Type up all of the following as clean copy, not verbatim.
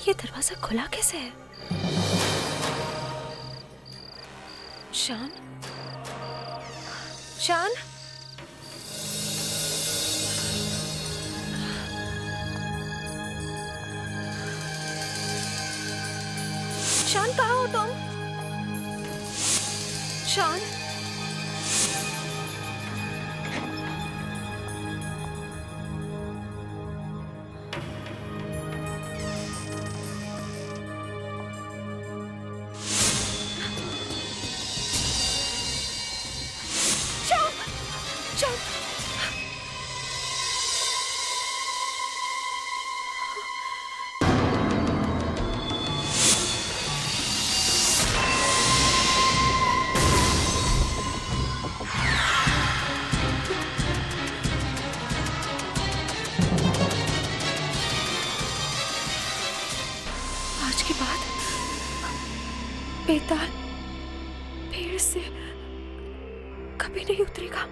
ये दरवाजा खुला कैसे है? शान? शान? शान कहाँ हो तुम? शान? आज के बाद बेताल पेड़ से कभी नहीं उतरेगा।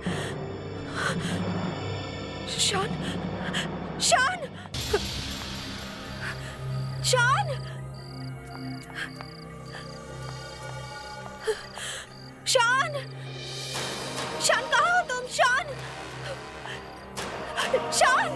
शान, शान, शान, शान, शान कहाँ हो तुम? शान, शान।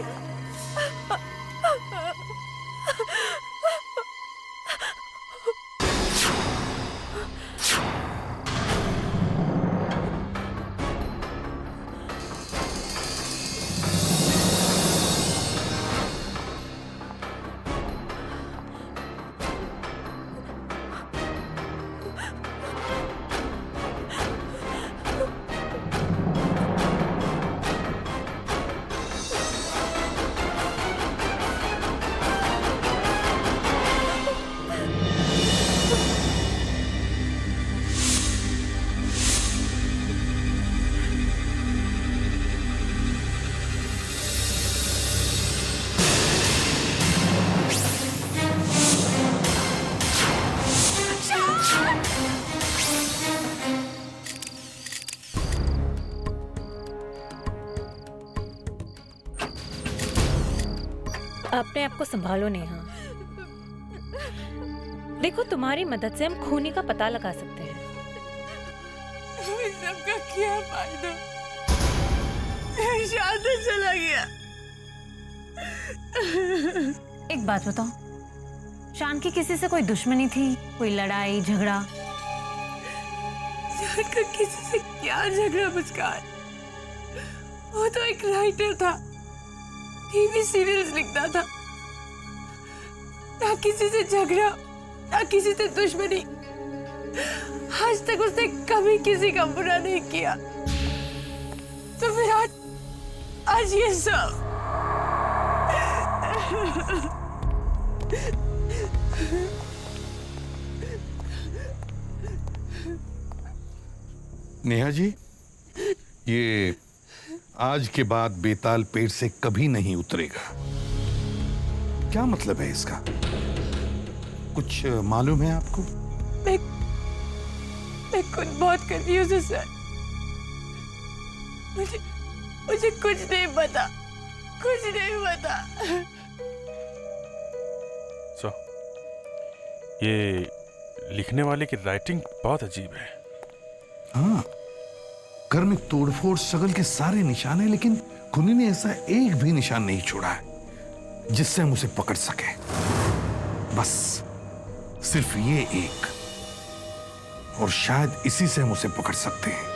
अपने आप को संभालो नेहा। देखो, तुम्हारी मदद से हम खूनी का पता लगा सकते हैं। सबका क्या फायदा? शान तो चला गया। एक बात बताओ, शान की किसी से कोई दुश्मनी थी? कोई लड़ाई झगड़ा? शान का किसी से क्या झगड़ा मुस्कान? वो तो एक राइटर था, टीवी सीरियल्स लिखता था। ना किसी से झगड़ा, ना किसी से दुश्मनी। आज तक उसने कभी किसी का बुरा नहीं किया। तो फिर आज ये सब। नेहा जी, ये आज के बाद बेताल पेड़ से कभी नहीं उतरेगा। क्या मतलब है इसका? कुछ मालूम है आपको? मैं खुद बहुत कंफ्यूज हूँ सर। मुझे कुछ नहीं पता, कुछ नहीं पता। ये लिखने वाले की राइटिंग बहुत अजीब है। हाँ, घर में तोड़फोड़ शगल के सारे निशान हैं, लेकिन खूनी ने ऐसा एक भी निशान नहीं छोड़ा है जिससे हम उसे पकड़ सके। बस सिर्फ ये एक, और शायद इसी से हम उसे पकड़ सकते हैं।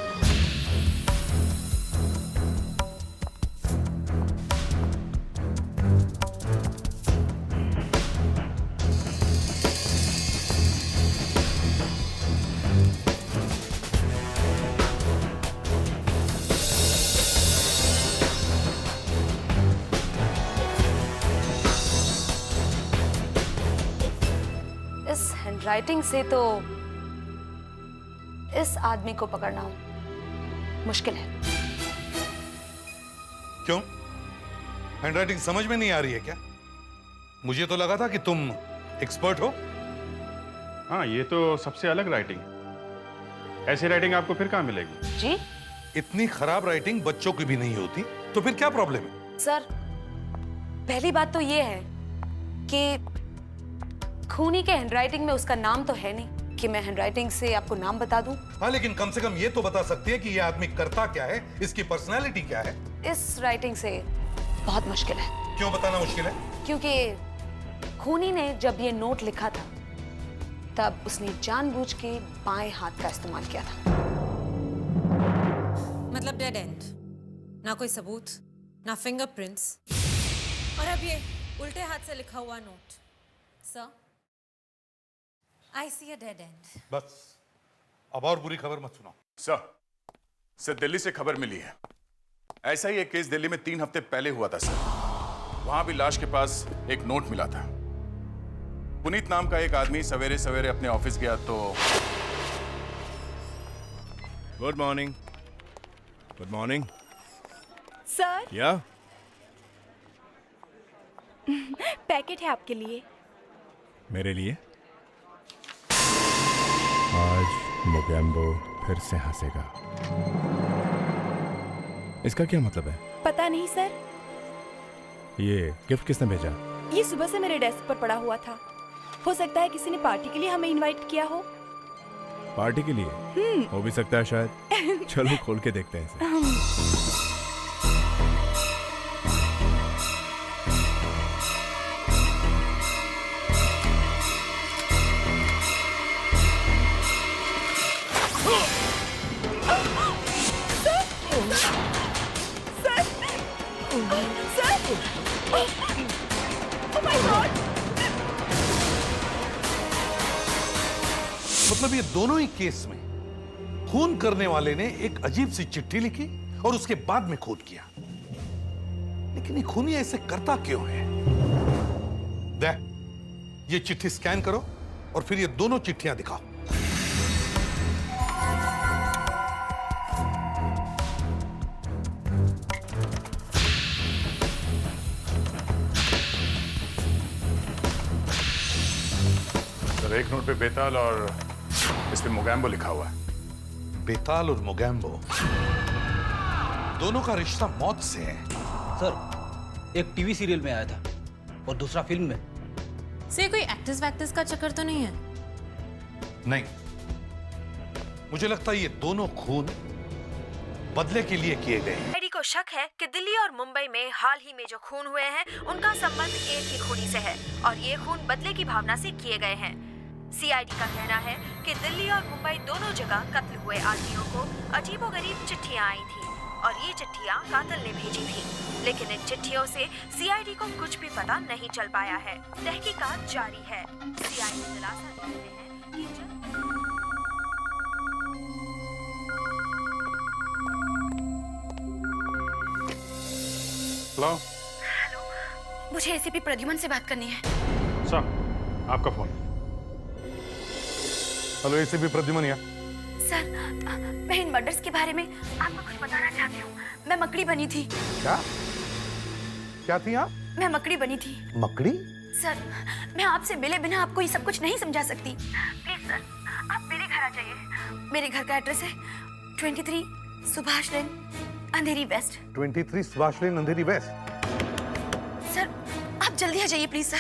राइटिंग से तो इस आदमी को पकड़ना मुश्किल है। क्यों? हैंडराइटिंग समझ में नहीं आ रही है क्या? मुझे तो लगा था कि तुम एक्सपर्ट हो। हाँ, ये तो सबसे अलग राइटिंग है। ऐसी राइटिंग आपको फिर कहाँ मिलेगी? जी? इतनी खराब राइटिंग बच्चों की भी नहीं होती, तो फिर क्या प्रॉब्लम है? सर, पहली बात तो ये है कि खूनी के हैंडराइटिंग में उसका नाम तो है नहीं कि मैं हैंडराइटिंग से आपको नाम बता दूं। हाँ, लेकिन कम से कम ये तो बता सकती है कि ये आदमी करता क्या है, इसकी पर्सनैलिटी क्या है। इस राइटिंग से बहुत मुश्किल है। क्यों बताना मुश्किल है? क्योंकि खूनी ने जब ये नोट लिखा था तब उसने जानबूझ के बाएं हाथ का इस्तेमाल किया था। मतलब डेड एंड, ना कोई सबूत, ना फिंगरप्रिंट्स, और अब ये उल्टे हाथ से लिखा हुआ note. Sir, I see a dead end. बस, अब और बुरी खबर मत सुनाओ। सर दिल्ली से खबर मिली है। ऐसा ही एक केस दिल्ली में 3 हफ्ते पहले हुआ था सर। वहां भी लाश के पास एक नोट मिला था। पुनीत नाम का एक आदमी सवेरे सवेरे अपने ऑफिस गया तो। Good morning. Good morning. Sir, या पैकेट है आपके लिए। मेरे लिए? आज मोगैम्बो फिर से हंसेगा। इसका क्या मतलब है? पता नहीं सर, ये गिफ्ट किसने भेजा? ये सुबह से मेरे डेस्क पर पड़ा हुआ था। हो सकता है किसी ने पार्टी के लिए हमें इनवाइट किया हो। पार्टी के लिए? हो भी सकता है शायद। चलो खोल के देखते हैं इसे। मतलब ये दोनों ही केस में खून करने वाले ने एक अजीब सी चिट्ठी लिखी और उसके बाद में खून किया। लेकिन ये खूनी ऐसे करता क्यों है? दे, ये चिट्ठी स्कैन करो और फिर ये दोनों चिट्ठियां दिखाओ। सर एक नोट पे बेताल और इस पे मोगैम्बो लिखा हुआ है। बेताल और मोगैम्बो दोनों का रिश्ता मौत से है। सर, एक टीवी सीरियल में आया था और दूसरा फिल्म में। से कोई एक्टर्स वैक्टर्स का चक्कर तो नहीं है? नहीं, मुझे लगता है ये दोनों खून बदले के लिए किए गए हैं। को शक है कि दिल्ली और मुंबई में हाल ही में जो खून हुए हैं उनका संबंध एक ही खूनी से है और ये खून बदले की भावना से किए गए हैं। सीआईडी का कहना है कि दिल्ली और मुंबई दोनों जगह कत्ल हुए आदमियों को अजीबोगरीब चिट्ठियां आई थी और ये चिट्ठियां कातिल ने भेजी थी, लेकिन इन चिट्ठियों से सीआईडी को कुछ भी पता नहीं चल पाया है। तहकीकात जारी है। सीआईडी दिलासा दे रहे हैं कि हेलो, मुझे एसीपी प्रद्युमन से बात करनी है। सर आपका फोन। हेलो, एसीपी प्रद्युमन यहाँ। सर, मैं इन मर्डर्स के बारे में आपको कुछ बताना चाहती हूँ। मैं मकड़ी बनी थी। क्या? क्या थी आप? मैं मकड़ी बनी थी। मकड़ी? सर, मैं आपसे मिले बिना आपको ये सब कुछ नहीं समझा सकती। प्लीज सर, आप मेरे घर आ जाइए। मेरे घर का एड्रेस है 23 सुभाष लेन, अंधेरी वेस्ट। 23 सुभाष लेन, अंधेरी वेस्ट। सर, आप जल्दी आ जाइए प्लीज सर।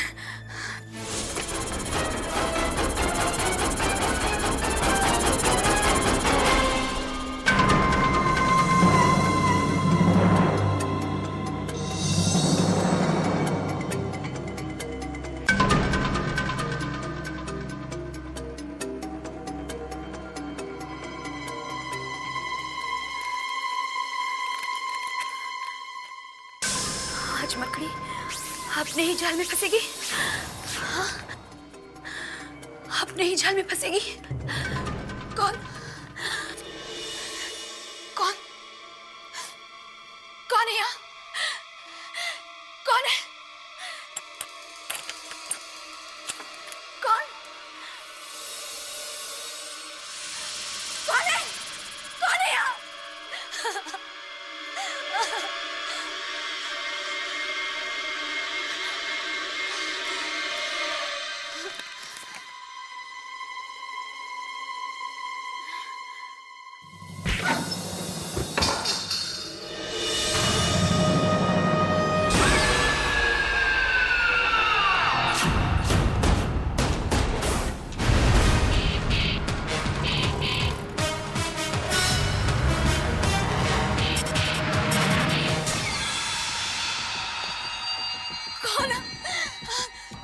आज मकड़ी अपने ही जाल में फंसेगी। हाँ, अपने ही जाल में फंसेगी। कौन कौन कौन है यहाँ? कौन है? कौन कौन है? कौन है यहाँ?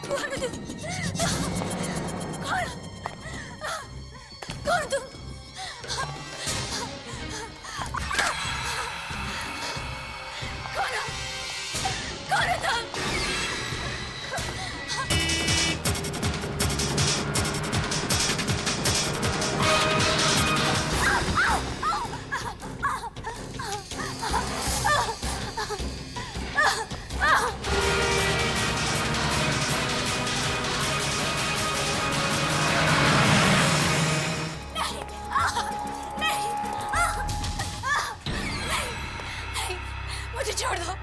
कौन है तू? कौन? कौन तू? कौन है तुम? मुझे छोड़ दो,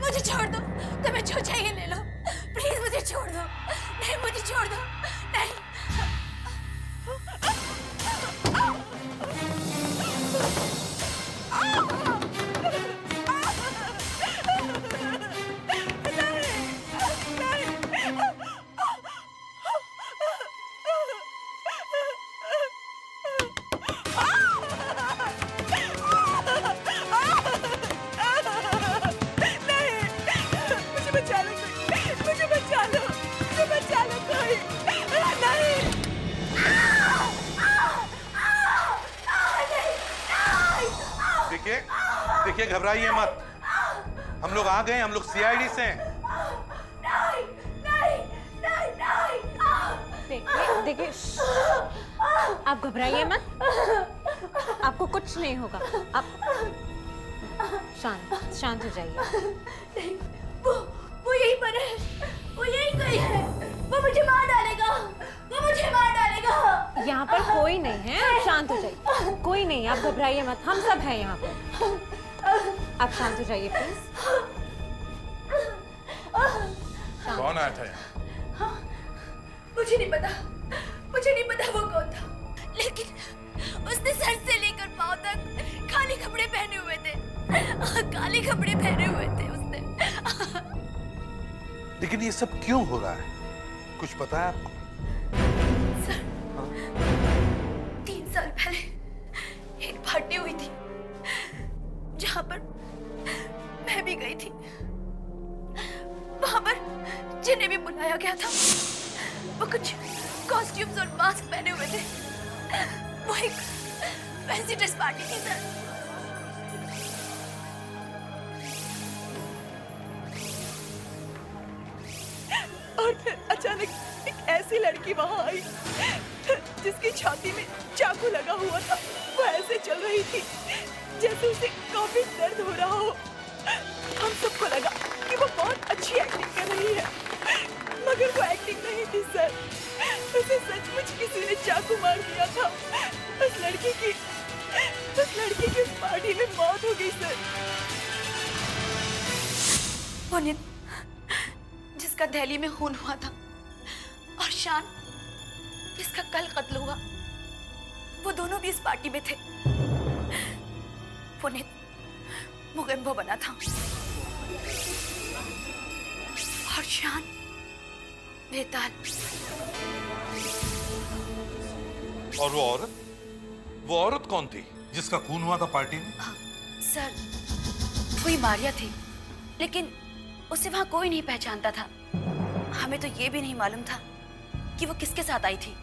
मुझे छोड़ दो, तुम्हें जो चाहिए ले लो, प्लीज मुझे छोड़ दो, नहीं मुझे छोड़ दो, नहीं। देखिए घबराइए मत, हम लोग आ गए, हम लोग सीआईडी से हैं। देखिए आप घबराइए मत, आपको कुछ नहीं होगा, आप शांत हो जाइए। वो यहीं पर है, वो यहीं कहीं है, वो मुझे मार डालेगा, वो मुझे मार डालेगा। यहाँ पर कोई नहीं है, आप शांत हो जाइए, कोई नहीं, आप घबराइए मत, हम सब हैं यहाँ पर, आप शांत हो जाइए प्लीज। कौन आया था यहाँ? मुझे नहीं पता वो कौन था, लेकिन उसने सर से लेकर पांव तक काले कपड़े पहने हुए थे, काले कपड़े पहने हुए थे उसने। लेकिन ये सब क्यों हो रहा है, कुछ पता है आपको? सर, 3 साल पहले एक पार्टी हुई थी जहां पर मैं भी गई थी। वहां पर जिन्हें भी बुलाया गया था वो कुछ कॉस्ट्यूम्स और मास्क पहने हुए थे। वो एक फैंसी ड्रेस पार्टी थी सर। और फिर अचानक एक ऐसी लड़की वहां आई जिसकी छाती में चाकू लगा हुआ था। वो ऐसे चल रही थी जैसे उसे काफी दर्द हो रहा हो। हम सबको लगा कि वो बहुत अच्छी एक्टिंग कर रही है, मगर वो एक्टिंग नहीं थी सर, उसे सचमुच किसी ने चाकू मार दिया था। उस लड़की की उस पार्टी में मौत हो गई सर। पुनीत, जिसका दिल्ली में खून हुआ था, और शान, जिसका कल कत्ल हुआ, वो दोनों भी इस पार्टी में थे। पुनीत मुगेम्बो बना था और शान बेताल। और वो औरत कौन थी जिसका खून हुआ था पार्टी में? सर, वही मारिया थी, लेकिन उसे वहां कोई नहीं पहचानता था। हमें तो ये भी नहीं मालूम था कि वो किसके साथ आई थी।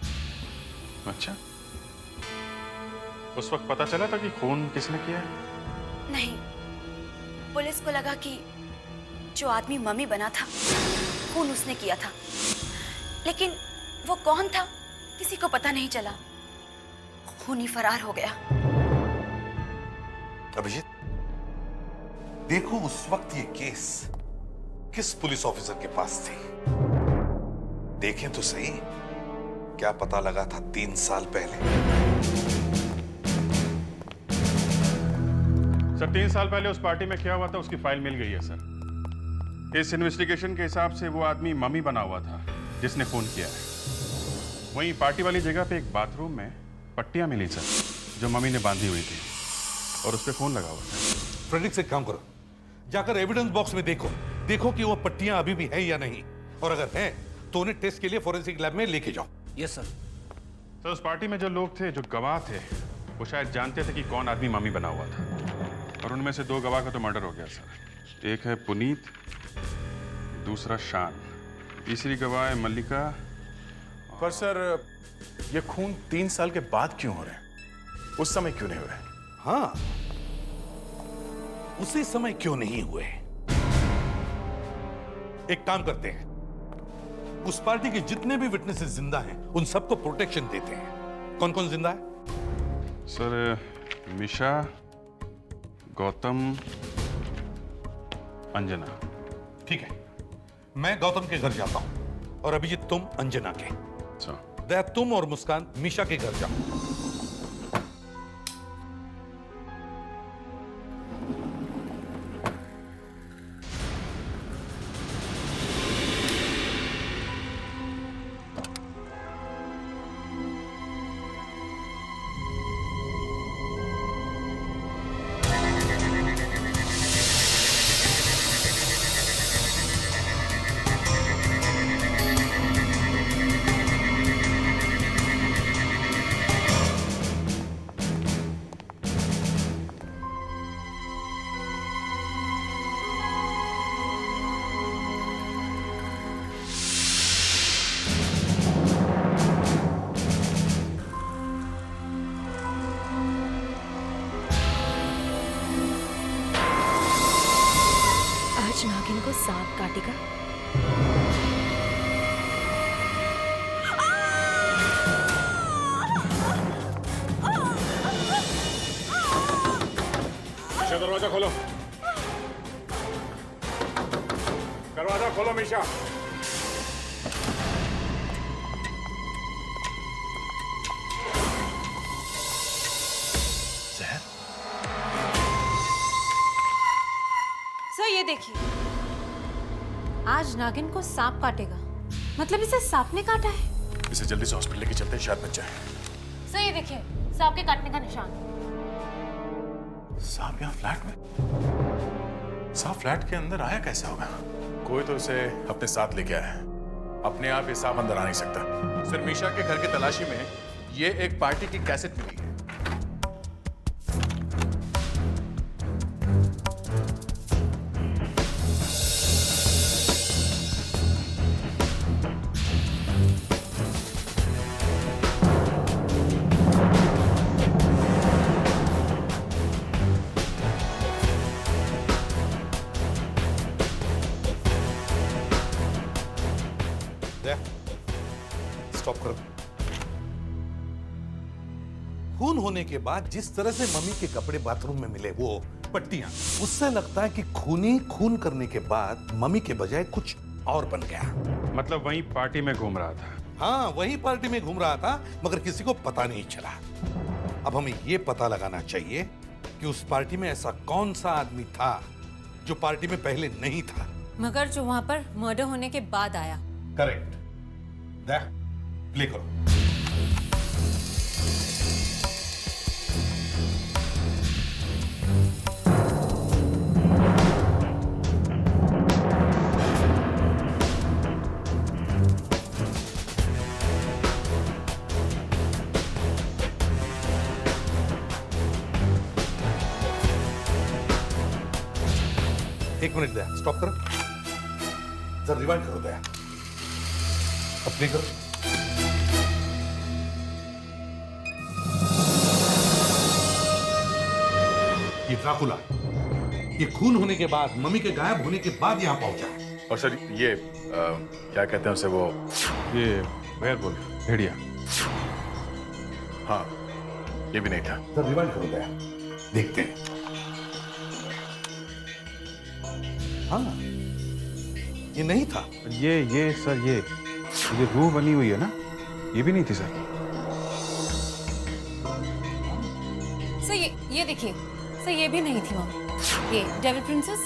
अच्छा, उस वक्त पता चला था कि खून किसने किया है? नहीं, पुलिस को लगा कि जो आदमी मम्मी बना था खून उसने किया था, लेकिन वो कौन था किसी को पता नहीं चला। खूनी फरार हो गया। अभिजीत, देखो उस वक्त ये केस किस पुलिस ऑफिसर के पास थी, देखें तो सही, क्या पता लगा था 3 साल पहले। सर, 3 साल पहले उस पार्टी में क्या हुआ था उसकी फाइल मिल गई है सर। इस इन्वेस्टिगेशन के हिसाब से वो आदमी मम्मी बना हुआ था जिसने खून किया है। वहीं पार्टी वाली जगह पे एक बाथरूम में पट्टियां मिली सर, जो मम्मी ने बांधी हुई थी, और उस पे खून लगा हुआ था। फ्रेडरिक, से काम करो, जाकर एविडेंस बॉक्स में देखो कि वो पट्टियां अभी भी है या नहीं, और अगर हैं तो उन्हें टेस्ट के लिए फोरेंसिक लैब में लेके जाओ। Yes sir. सर, उस पार्टी में जो लोग थे, जो गवाह थे, वो शायद जानते थे कि कौन आदमी मम्मी बना हुआ था, और उनमें से 2 गवाह का तो मर्डर हो गया सर। एक है पुनीत, दूसरा शान। तीसरी गवाह है मल्लिका। पर सर, ये खून 3 साल के बाद क्यों हो रहे हैं? उस समय क्यों नहीं हुए? हाँ, उसी समय क्यों नहीं हुए? एक काम करते हैं, उस पार्टी के जितने भी विटनेसेस जिंदा हैं उन सबको प्रोटेक्शन देते हैं। कौन कौन जिंदा है? सर, मिशा, गौतम, अंजना। ठीक है, मैं गौतम के घर जाता हूं और अभिजीत तुम अंजना के। अच्छा। दया तुम और मुस्कान मीशा के घर जाओ। आज नागिन को सांप काटेगा। दरवाजा खोलो, दरवाजा खोलो मिशा। सर ये देखिए, आज नागिन को सांप काटेगा। मतलब इसे सांप ने काटा है। इसे जल्दी से हॉस्पिटल लेके चलते हैं, शायद बच जाए। सर ये देखिए, सांप के काटने का निशान। सांप यहाँ फ्लैट में? सांप फ्लैट के अंदर आया कैसे होगा? कोई तो इसे अपने साथ लेके आया है। अपने आप ये सांप अंदर आ नहीं सकता। सिर्फ मीशा के घर की तलाशी में ये एक पार्टी की कैसेट मिली है। स्टॉप करो। खून होने के बाद जिस तरह से मम्मी के कपड़े बाथरूम में मिले, वो पट्टियां, उससे लगता है कि खूनी खून करने के बाद मम्मी के बजाय कुछ और बन गया। मतलब वहीं पार्टी में घूम रहा था? हाँ, वही पार्टी में घूम रहा था, मगर किसी को पता नहीं चला। अब हमें यह पता लगाना चाहिए कि उस पार्टी में ऐसा कौन सा आदमी था जो पार्टी में पहले नहीं था। मगर जो वहां पर मर्डर होने के बाद आया। करेक्ट। प्ले करो। एक मिनट दया, स्टॉप करो। जरा रिवाइंड करो दया। अब प्ले करो। ये ड्राकुला, ये खून होने के बाद, मम्मी के गायब होने के बाद यहां पहुंचा है। और सर ये क्या कहते हैं उसे, वो ये वेयरवुल्फ, भेड़िया। हाँ, ये भी नहीं था। सर रिवाइंड करो दया, देखते हैं। हाँ, ये नहीं था। ये सर, ये रूह बनी हुई है ना, ये भी नहीं थी सर। सर ये देखिए, सर ये भी नहीं थी मम्मी। ये डेविल प्रिंसेस।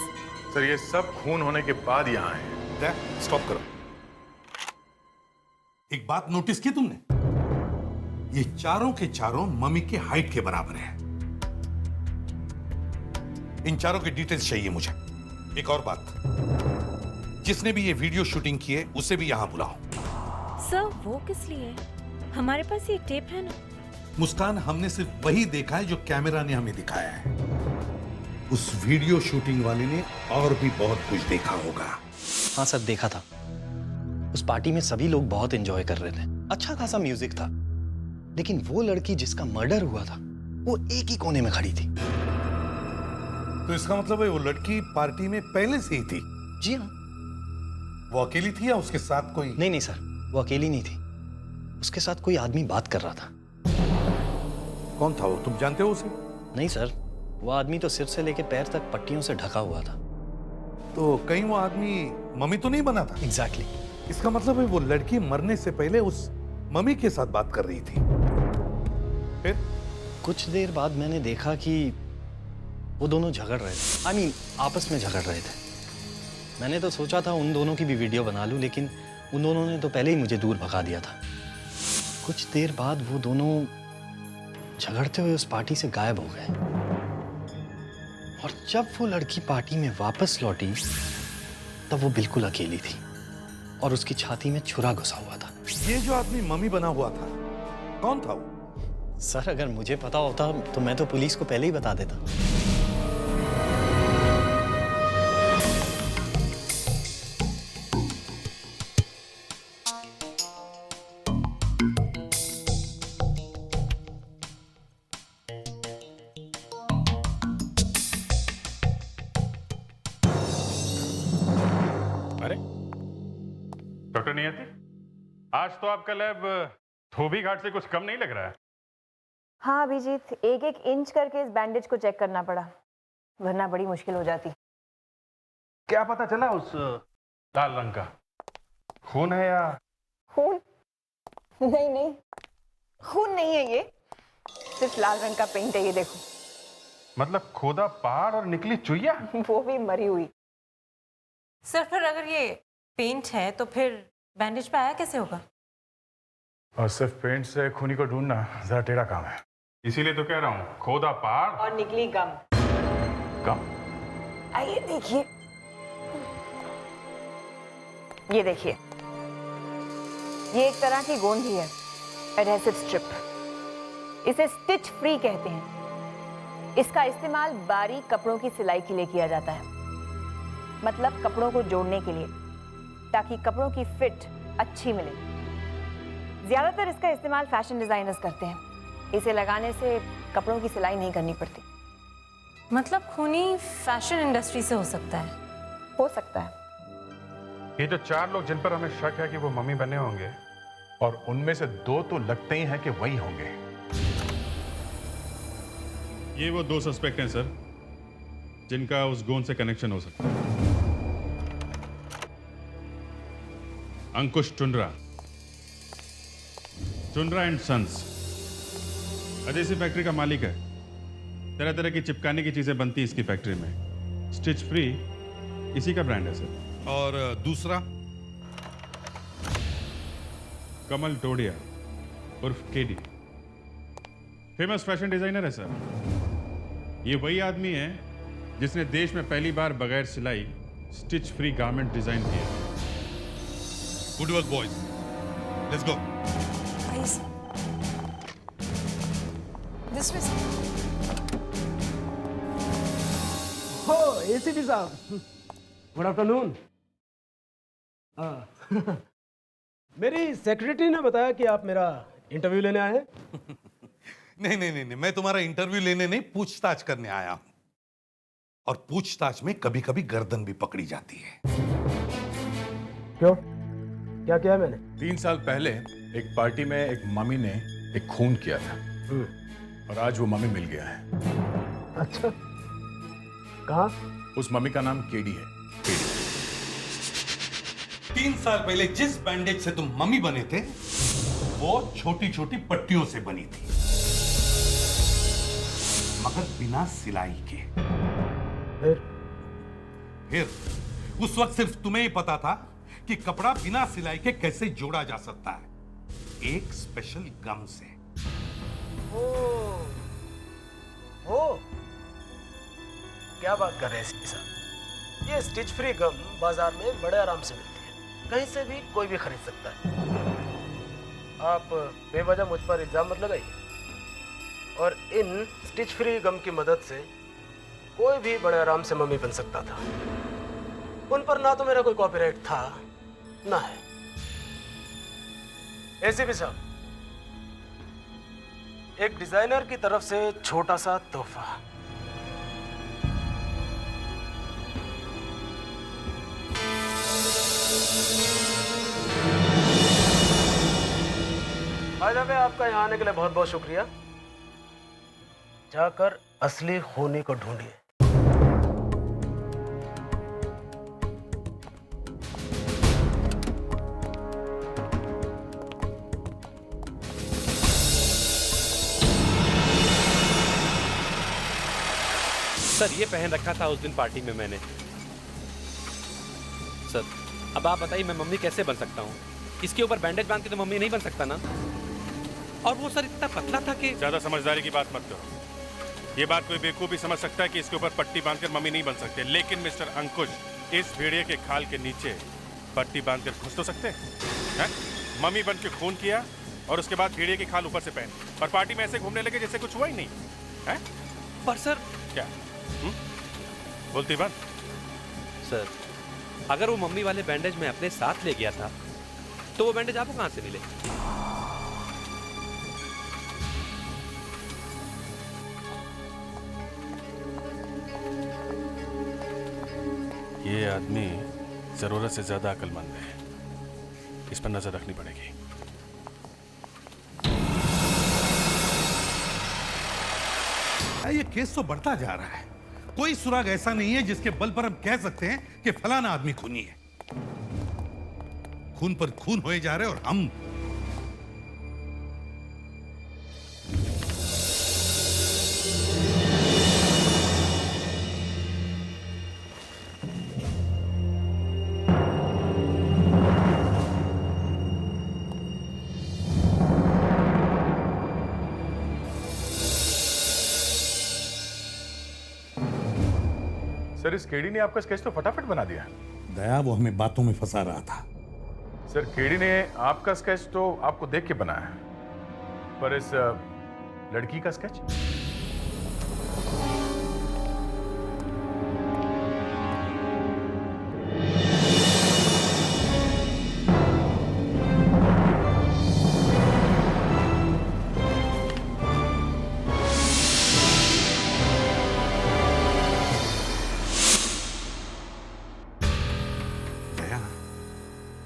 सर ये सब खून होने के बाद यहाँ है। स्टॉप करो। एक बात नोटिस की तुमने? ये चारों के चारों मम्मी के हाइट के बराबर है। इन चारों की डिटेल्स चाहिए मुझे। एक और बात, जिसने भी ये वीडियो शूटिंग की है उसे भी यहां बुलाओ। सर वो किस लिए? हमारे पास ये टेप है ना। मुस्कान, हमने सिर्फ वही देखा है जो कैमरा ने हमें दिखाया है। उस वीडियो शूटिंग वाले ने और भी बहुत कुछ देखा होगा। हाँ सर, देखा था। उस पार्टी में सभी लोग बहुत एंजॉय कर रहे थे, अच्छा खासा म्यूजिक था, लेकिन वो लड़की जिसका मर्डर हुआ था वो एक ही कोने में खड़ी थी। तो इसका मतलब है वो लड़की पार्टी में पहले से ही थी? जी हाँ। वो अकेली थी या उसके साथ कोई? नहीं सर, वो अकेली नहीं थी, उसके साथ कोई आदमी बात कर रहा था। कौन था वो, तुम जानते हो उसे? नहीं सर, वो आदमी तो सिर से लेकर पैर तक पट्टियों से ढका हुआ था। तो कहीं वो आदमी मम्मी तो नहीं बना था? एग्जैक्टली। इसका मतलब है वो लड़की मरने से पहले उस मम्मी के साथ बात कर रही थी। फिर कुछ देर बाद मैंने देखा कि वो दोनों झगड़ रहे थे, I mean, आपस में झगड़ रहे थे। मैंने तो सोचा था उन दोनों की भी वीडियो बना लूं, लेकिन उन दोनों ने तो पहले ही मुझे दूर भगा दिया था। कुछ देर बाद वो दोनों झगड़ते हुए उस पार्टी से गायब हो गए, और जब वो लड़की पार्टी में वापस लौटी तब वो बिल्कुल अकेली थी और उसकी छाती में छुरा घुसा हुआ था। ये जो आदमी मम्मी बना हुआ था, कौन था वो? सर, अगर मुझे पता होता तो मैं तो पुलिस को पहले ही बता देता। अरे डॉक्टर नियति, आज तो आपका लैब धोबी घाट से कुछ कम नहीं लग रहा है। हाँ अभिजीत, एक एक इंच करके इस बैंडेज को चेक करना पड़ा, वरना बड़ी मुश्किल हो जाती। क्या पता चला उस लाल रंग का खून है या? खून? नहीं, खून नहीं है ये, सिर्फ लाल रंग का पेंट है ये देखो। मतलब खोदा पहाड़ और निकली चुईया? वो भी मरी हुई। सर, फिर अगर ये पेंट है तो फिर बैंडेज पे आया कैसे होगा? और सिर्फ पेंट से खूनी को ढूंढना जरा टेढ़ा काम है, इसीलिए तो कह रहा हूँ खोदा पहाड़ और निकली गम। आइए देखिए, ये देखिए, ये एक तरह की गोंद ही है, एडहेसिव स्ट्रिप। इसे स्टिच फ्री कहते हैं। इसका इस्तेमाल बारीक कपड़ों की सिलाई के लिए किया जाता है, मतलब कपड़ों को जोड़ने के लिए, ताकि कपड़ों की फिट अच्छी मिले। ज्यादातर इसका इस्तेमाल फैशन डिजाइनर्स करते हैं। इसे लगाने से कपड़ों की सिलाई नहीं करनी पड़ती। मतलब खूनी फैशन इंडस्ट्री से हो सकता है? हो सकता है। ये जो 4 लोग जिन पर हमें शक है कि वो मम्मी बने होंगे, और उनमें से 2 तो लगते ही हैं कि वही होंगे। ये वो 2 सस्पेक्ट हैं सर, जिनका उस गोंद से कनेक्शन हो सकता है। अंकुश टुंड्रा एंड सन्स, अदेसी फैक्ट्री का मालिक है। तरह तरह की चिपकाने की चीजें बनती है इसकी फैक्ट्री में। स्टिच फ्री इसी का ब्रांड है सर। और दूसरा? कमल टोडिया उर्फ केडी, फेमस फैशन डिजाइनर है सर। ये वही आदमी है जिसने देश में पहली बार बगैर सिलाई स्टिच फ्री गारमेंट डिजाइन किया। Good work boys, let's go. This was... Oh, ACP साहब, गुड आफ्टरनून। मेरी सेक्रेटरी ने बताया कि आप मेरा इंटरव्यू लेने आए हैं। नहीं, मैं तुम्हारा इंटरव्यू लेने नहीं, पूछताछ करने आया हूं। और पूछताछ में कभी कभी गर्दन भी पकड़ी जाती है। क्यों, क्या किया मैंने? 3 साल पहले एक पार्टी में एक मम्मी ने एक खून किया था, और आज वो मम्मी मिल गया है। अच्छा, कहाँ? उस मम्मी का नाम केडी है। 3 साल पहले जिस बैंडेज से तुम मम्मी बने थे, वो छोटी छोटी पट्टियों से बनी थी, मगर बिना सिलाई के। फिर उस वक्त सिर्फ तुम्हें ही पता था कि कपड़ा बिना सिलाई के कैसे जोड़ा जा सकता है, एक स्पेशल गम से। ओ, क्या बात कर रहे हैं सीपी साहब? ये स्टिच फ्री गम बाजार में बड़े आराम से मिलती है, कहीं से भी कोई भी खरीद सकता है। आप बेवजह मुझ पर इल्जाम मत लगाइए। और इन स्टिच फ्री गम की मदद से कोई भी बड़े आराम से मम्मी बन सकता था। उन पर ना तो मेरा कोई कॉपीराइट था, ना है। एसीपी साहब, एक डिजाइनर की तरफ से छोटा सा तोहफा। बाय द वे, आपका यहाँ आने के लिए बहुत बहुत शुक्रिया। जाकर असली खूनी को ढूंढिए। सर ये पहन रखा था उस दिन पार्टी में मैंने। सर अब आप बताइए मैं मम्मी कैसे बन सकता हूँ? इसके ऊपर बैंडेज बांध के तो मम्मी नहीं बन सकता ना। और वो सर इतना पतला था कि ज्यादा समझदारी की बात मत करो। ये बात कोई बेवकूफ भी समझ सकता है कि इसके ऊपर पट्टी बांधकर मम्मी नहीं बन सकते, लेकिन मिस्टर अंकुश, इस भेड़िए के खाल के नीचे पट्टी बांधकर घुस तो सकते हैं? मम्मी बन के खून किया और उसके बाद भेड़िए की खाल ऊपर से पहन, और पार्टी में ऐसे घूमने लगे जैसे कुछ हुआ ही नहीं है। पर सर क्या बोलती बात? सर अगर वो मम्मी वाले बैंडेज में अपने साथ ले गया था तो वो बैंडेज आपको कहां से मिले? ये आदमी जरूरत से ज्यादा अक्लमंद है, इस पर नजर रखनी पड़ेगी। ये केस तो बढ़ता जा रहा है। कोई सुराग ऐसा नहीं है जिसके बल पर हम कह सकते हैं कि फलाना आदमी खूनी है। खून पर खून होए जा रहे और हम सर इस केडी ने आपका स्केच तो फटाफट बना दिया। दया वो हमें बातों में फंसा रहा था। सर केडी ने आपका स्केच तो आपको देख के बनाया है, पर इस लड़की का स्केच?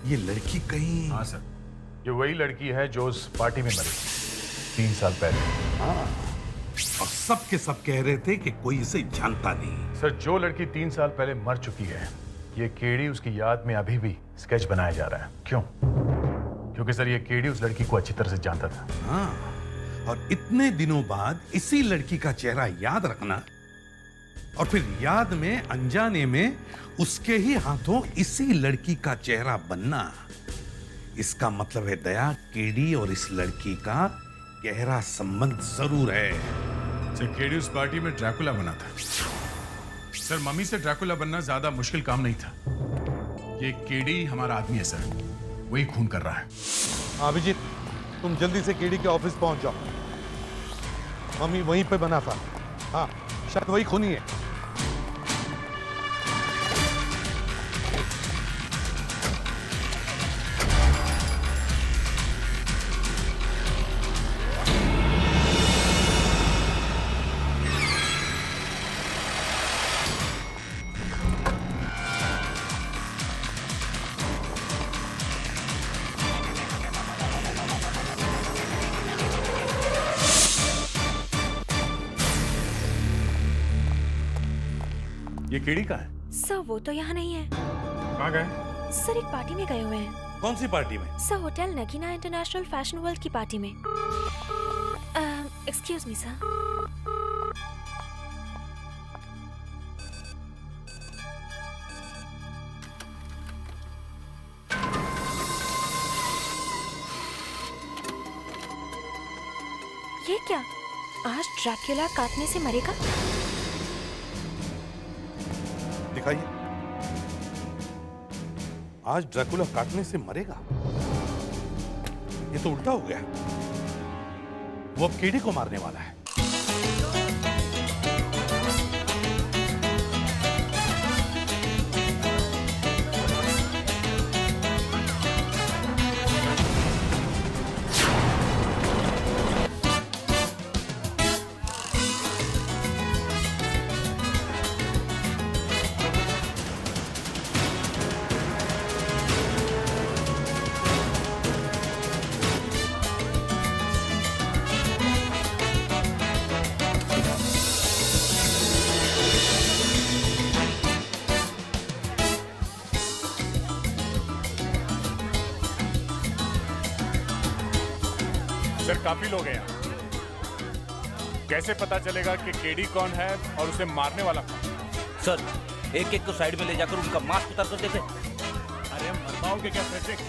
ये लड़की कहीं? हाँ सर, ये वही लड़की है जो उस पार्टी में मरी 3 साल पहले। हाँ, और सब के सब कह रहे थे कि कोई इसे जानता नहीं। सर जो लड़की 3 साल पहले मर चुकी है, ये केडी उसकी याद में अभी भी स्केच बनाया जा रहा है। क्यों? क्योंकि सर ये केडी उस लड़की को अच्छी तरह से जानता था। हाँ, और इतने दिनों बाद इसी लड़की का चेहरा याद रखना और फिर याद में अनजाने में उसके ही हाथों इसी लड़की का चेहरा बनना, इसका मतलब है दया, केडी और इस लड़की का गहरा संबंध जरूर है। सर केडी उस पार्टी में ड्रैकुला बना था। सर मम्मी से ड्रैकुला बनना ज्यादा मुश्किल काम नहीं था। ये केडी हमारा आदमी है सर, वही खून कर रहा है। अभिजीत, तुम जल्दी से केडी के ऑफिस पहुंच जाओ। मम्मी वहीं पे बना था। हाँ, शायद वही खूनी है। ये केडी का है? सर वो तो यहाँ नहीं है। कहाँ गए? सर एक पार्टी में गए हुए हैं। कौन सी पार्टी में? Sir hotel Nagina international fashion world की पार्टी में। Excuse me sir. ये क्या? आज ड्रैकुला काटने से मरेगा? दिखाइए। आज ड्रैकुला काटने से मरेगा? ये तो उल्टा हो गया। वो अब केडी को मारने वाला है। सर काफी लोग हैं यहाँ। कैसे पता चलेगा कि केडी कौन है और उसे मारने वाला कौन? सर एक एक को साइड में ले जाकर उनका मास्क उतार कर देते। अरे हम मर पाओगे क्या फ्रेडरिक?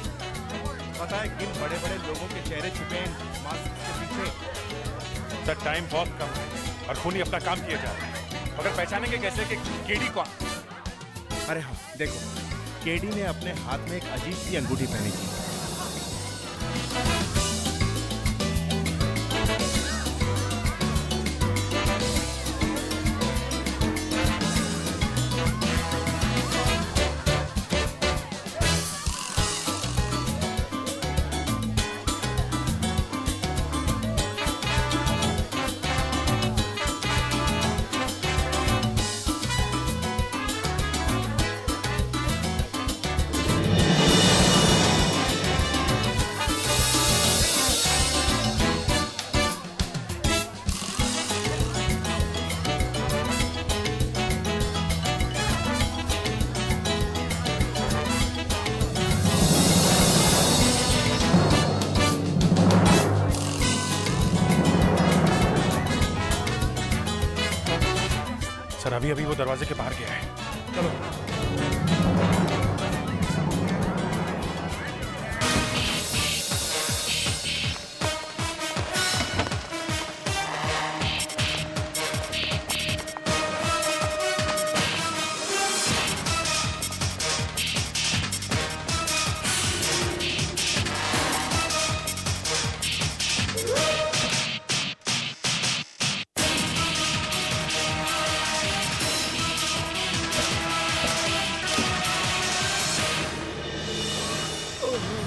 पता है किन बड़े बड़े लोगों के चेहरे छुपे हैं मास्क के पीछे। सर टाइम बहुत कम है और खूनी अपना काम किया जा रहा है, मगर पहचानेंगे कैसे कि केडी कौन? अरे हाँ देखो, केडी ने अपने हाथ में एक अजीब सी अंगूठी पहनी थी। सर अभी अभी वो दरवाजे के बाहर गया है। चलो।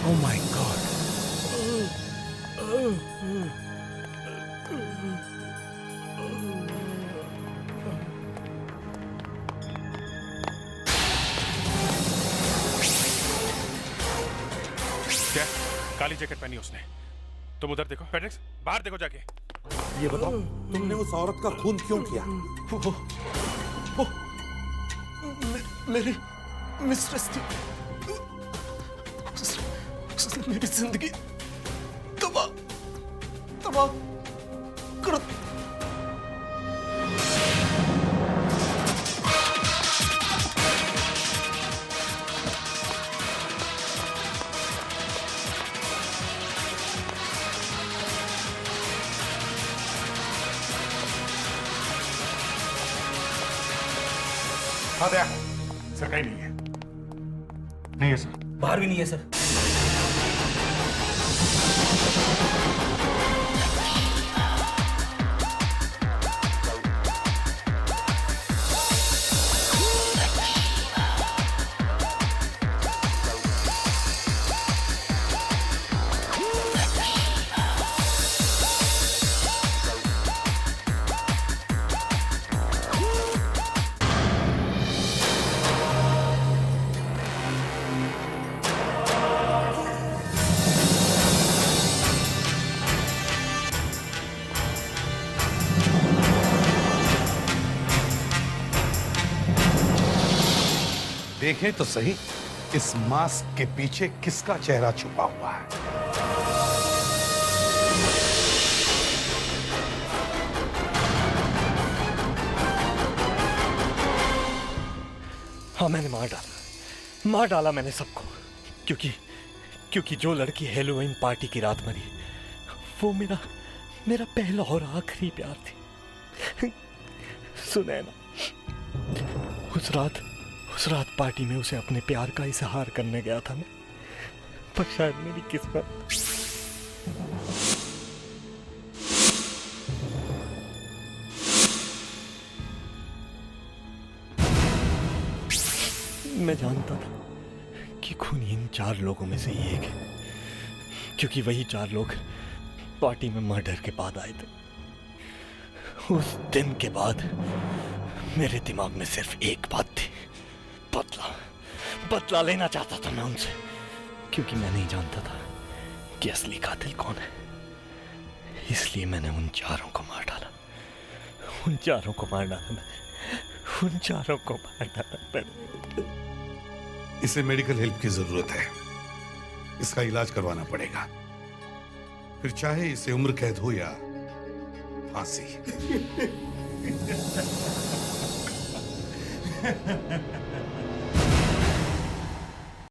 Oh my God. क्या? काली जैकेट पहनी उसने। तुम उधर देखो, फेडेक्स, बाहर देखो जाके। ये बताओ, तुमने उस औरत का खून क्यों किया? मेरी मिस्ट्रेस थी। उसने मेरी जिंदगी तबाह कर। हाँ दया, सर कहीं नहीं है। नहीं है सर। बाहर भी नहीं है सर। देखें तो सही, इस मास्क के पीछे किसका चेहरा छुपा हुआ है। हाँ मैंने मार डाला मैंने सबको, क्योंकि जो लड़की हेलोवीन पार्टी की रात मरी वो मेरा पहला और आखिरी प्यार थी। सुनैना, उस रात पार्टी में उसे अपने प्यार का इजहार करने गया था मैं, पर शायद मेरी किस्मत मैं जानता था कि खूनी इन 4 लोगों में से ही एक है, क्योंकि वही 4 लोग पार्टी में मर्डर के बाद आए थे। उस दिन के बाद मेरे दिमाग में सिर्फ एक बात थी, बदला लेना चाहता था मैं उनसे, क्योंकि मैं नहीं जानता था कि असली कातिल कौन है। इसलिए मैंने उन 4 को मार डाला। इसे मेडिकल हेल्प की जरूरत है, इसका इलाज करवाना पड़ेगा। फिर चाहे इसे उम्र कैद हो या फांसी।